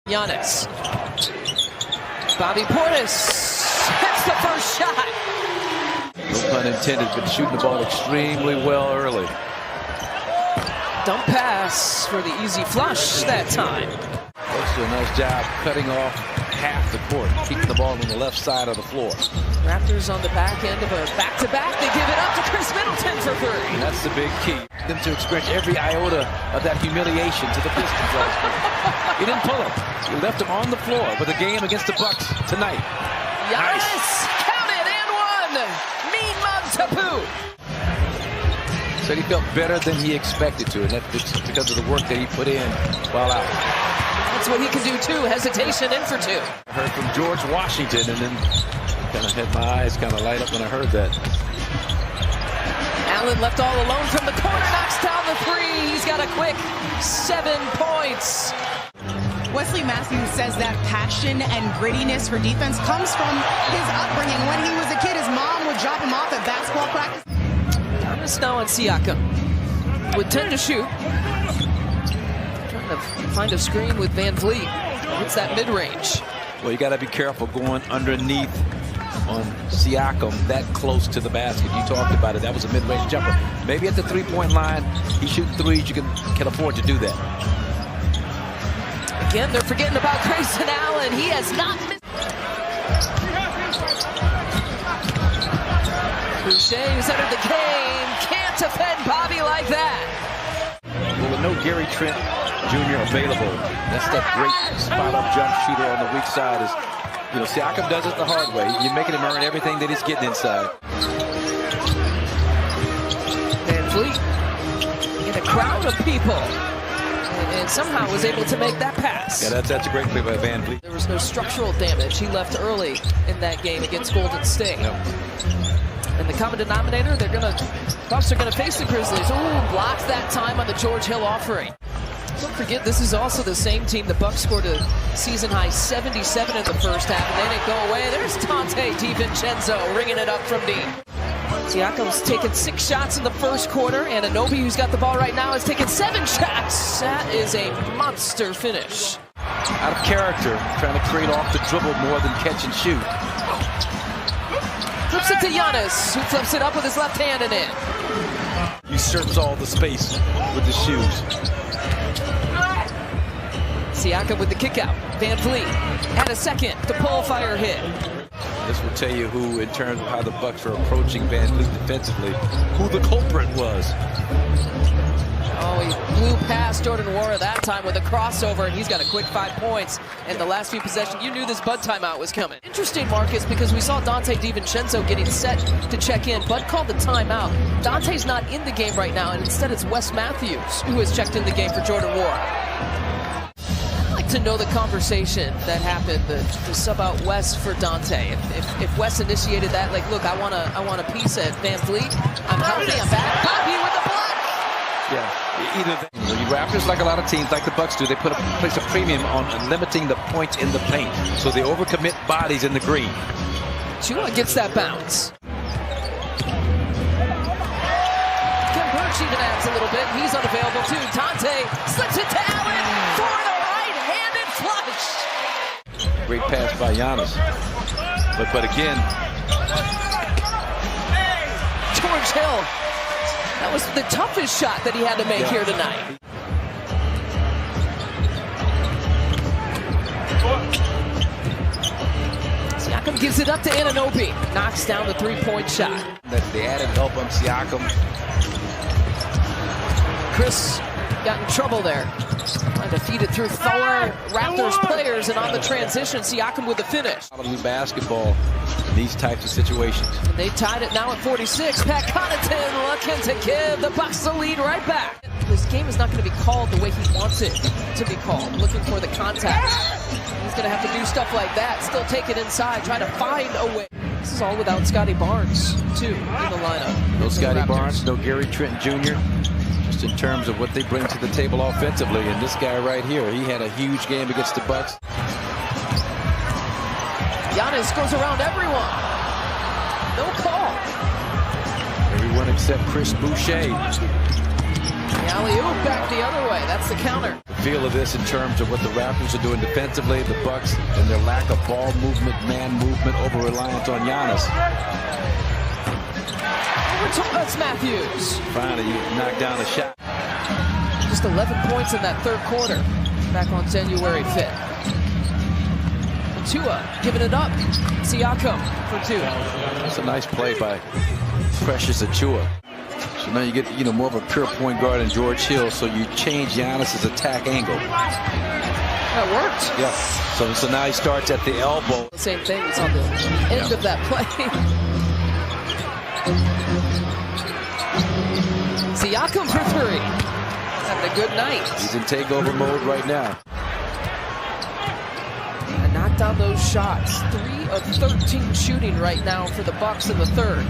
Giannis. Bobby Portis hits the first shot. No pun intended, but shooting the ball extremely well early. Dump pass for the easy flush that time. Also a nice job cutting off half the court, keeping the ball on the left side of the floor. Raptors on the back end of a back-to-back. They give it up to Chris Middleton for 3. And that's the big key. Them to experience every iota of that humiliation to the Pistons last night. He didn't pull him. He left him on the floor with a game against the Bucks tonight. Giannis, nice. Count it, and 1. Mean Mug Tapu. Said he felt better than he expected to, and that's because of the work that he put in while out. That's what he can do too. Hesitation in for 2. I heard from George Washington, and then kind of had my eyes kind of light up when I heard that. Allen left all alone from the corner, knocks down the 3. He's got a quick 7 points. Wesley Matthews says that passion and grittiness for defense comes from his upbringing. When he was a kid, his mom would drop him off at basketball practice. Giannis now on Siakam with 10 to shoot. Trying to find a screen with Van Vliet. Hits that mid-range. Well, you got to be careful going underneath on Siakam that close to the basket. You talked about it. That was a mid-range jumper. Maybe at the three-point line, he's shooting threes. You can afford to do that. Again, they're forgetting about Grayson Allen. He has not missed. Boucher, who's entered the game, can't defend Bobby like that. Well, with no Gary Trent Jr. available, that's that great spot-up jump shooter on the weak side. Is, you know, Siakam does it the hard way. You're making him earn everything that he's getting inside. Van Vliet in a crowd of people. And somehow was able to make that pass. Yeah, that's a great play by Van Vliet. There was no structural damage. He left early in that game against Golden State. Yep. And the common denominator, Bucks are gonna face the Grizzlies. Ooh, blocked that time on the George Hill offering. Don't forget, this is also the same team. The Bucks scored a season-high 77 in the first half, and they didn't go away. There's Dante DiVincenzo ringing it up from deep. Siakam's taken 6 shots in the first quarter, and Anunoby, who's got the ball right now, has taken 7 shots. That is a monster finish. Out of character, trying to create off the dribble more than catch and shoot. Flips it to Giannis, who flips it up with his left hand and in. Usurps all the space with the shoes. Siakam with the kick out. Van Vliet had a second to pull fire hit. This will tell you who, in terms of how the Bucks are approaching Van Vliet defensively, who the culprit was. Oh, he blew past Jordan Nwora that time with a crossover, and he's got a quick 5 points. In the last few possessions, you knew this Bud timeout was coming. Interesting, Marcus, because we saw Dante DiVincenzo getting set to check in. Bud called the timeout. Dante's not in the game right now, and instead it's Wes Matthews who has checked in the game for Jordan Nwora. I'd like to know the conversation that happened to sub out Wes for Dante. If Wes initiated that, like, look, I want a piece at Van Vliet. I'm healthy, I'm back. Bobby with the block. Yeah, either the Raptors, like a lot of teams, like the Bucks do, they place a premium on limiting the points in the paint, so they overcommit bodies in the green. Chua gets that bounce. Kim Birch even adds a little bit. He's unavailable too. Dante slips it to Allen for the right-handed flush. Great pass by Giannis, but again, George Hill. That was the toughest shot that he had to make here tonight. Siakam gives it up to Anunoby. Knocks down the 3-point shot. That's the added help on Siakam. Chris got in trouble there. Trying to feed it through 4 Raptors players, and on the transition, Siakam with the finish. Basketball in these types of situations. And they tied it now at 46. Pat Connaughton looking to give the Bucks the lead right back. This game is not going to be called the way he wants it to be called. Looking for the contact. He's going to have to do stuff like that. Still take it inside, try to find a way. This is all without Scotty Barnes, too, in the lineup. No Scotty Barnes, no Gary Trent Jr. Just in terms of what they bring to the table offensively. And this guy right here, he had a huge game against the Bucks. Giannis goes around everyone. No call. Everyone except Chris Boucher. The alley-oop back the other way. That's the counter. feel of this in terms of what the Raptors are doing defensively, the Bucks, and their lack of ball movement, man movement, over-reliance on Giannis. That's Matthews. Finally, you knock down a shot. Just 11 points in that third quarter, back on January 5th. Tua giving it up. Siakam for 2. That's a nice play by Precious Achua. So now you get, more of a pure point guard in George Hill, so you change Giannis's attack angle. That worked. Yeah. So now he starts at the elbow. Same thing. It's on the end of that play. Siakam for 3. Having a good night. He's in takeover mode right now. And knocked down those shots. 3 of 13 shooting right now for the Bucks in the third.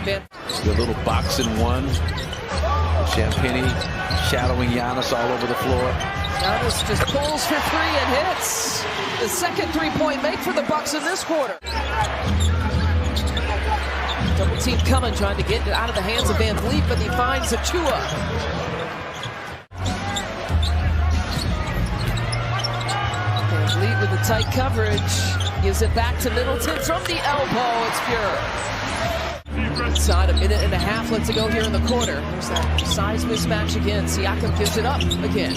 The little boxing one. Champagny shadowing Giannis all over the floor. Giannis just pulls for 3 and hits. The second 3-point make for the Bucks in this quarter. Double team coming, trying to get it out of the hands of Van Vliet, but he finds Achua. Van Vliet with the tight coverage. Gives it back to Middleton from the elbow. It's pure. Inside a minute and a half left to go here in the quarter. There's that size mismatch again. Siakam gives it up again.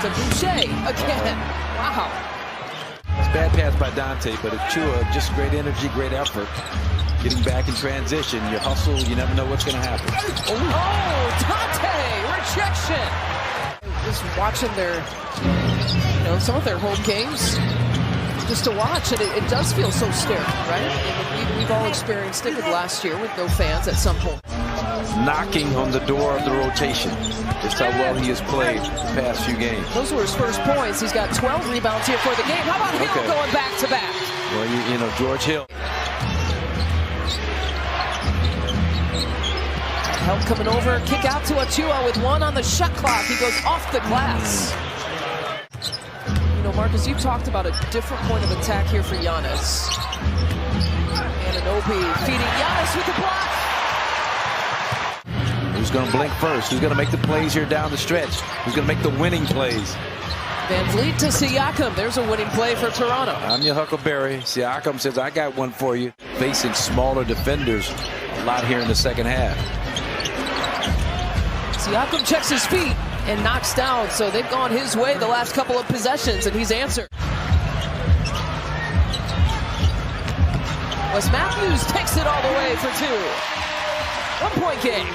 To Boucher again. Wow. It's bad pass by Dante, but Achua, just great energy, great effort. Getting back in transition, you hustle, you never know what's going to happen. Oh, Dante, rejection. Just watching their, some of their home games, just to watch, and it does feel so sterile, right? And we've all experienced it last year with no fans at some point. Knocking on the door of the rotation. Just how well he has played the past few games. Those were his first points. He's got 12 rebounds here for the game. How about Hill going back to back? Well, George Hill. Help coming over, kick out to Achua with 1 on the shot clock. He goes off the glass. Marcus, you talked about a different point of attack here for Giannis. Anunoby feeding Giannis with the block. Who's going to blink first? Who's going to make the plays here down the stretch? Who's going to make the winning plays? Van Vliet to Siakam. There's a winning play for Toronto. I'm your Huckleberry. Siakam says, I got one for you. Facing smaller defenders a lot here in the second half. Siakam checks his feet and knocks down, so they've gone his way the last couple of possessions, and he's answered. Wes Matthews takes it all the way for 2. 1-point game.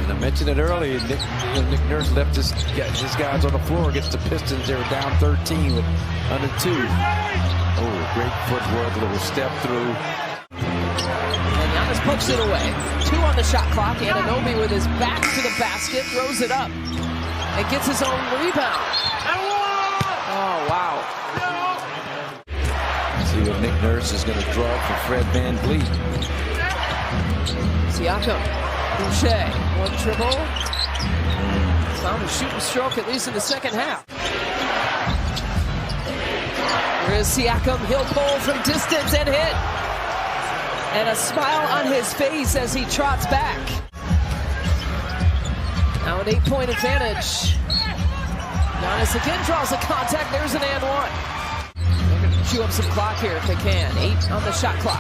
And I mentioned it earlier, Nick Nurse left his guys on the floor against the Pistons. They were down 13 with under 2. Oh, great footwork, a little step through. And Giannis pokes it away. 2 on the shot clock. Anunoby with his back to the basket throws it up and gets his own rebound. Oh, wow. See what Nick Nurse is going to draw for Fred Van Vliet. Siakam, Boucher, 1 dribble. Found a shooting stroke, at least in the second half. There is Siakam. He'll pull from distance and hit. And a smile on his face as he trots back. Now an 8-point advantage. Giannis again draws a contact. There's an and 1. They're going to chew up some clock here if they can. 8 on the shot clock.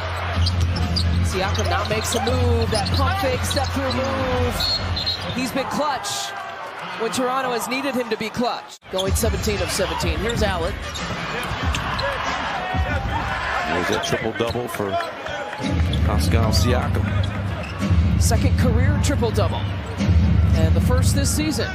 Siakam now makes a move. That pump fake, step through move. He's been clutch when Toronto has needed him to be clutch. Going 17 of 17. Here's Allen. There's a triple-double for Pascal Siakam. Second career triple-double. And the first this season.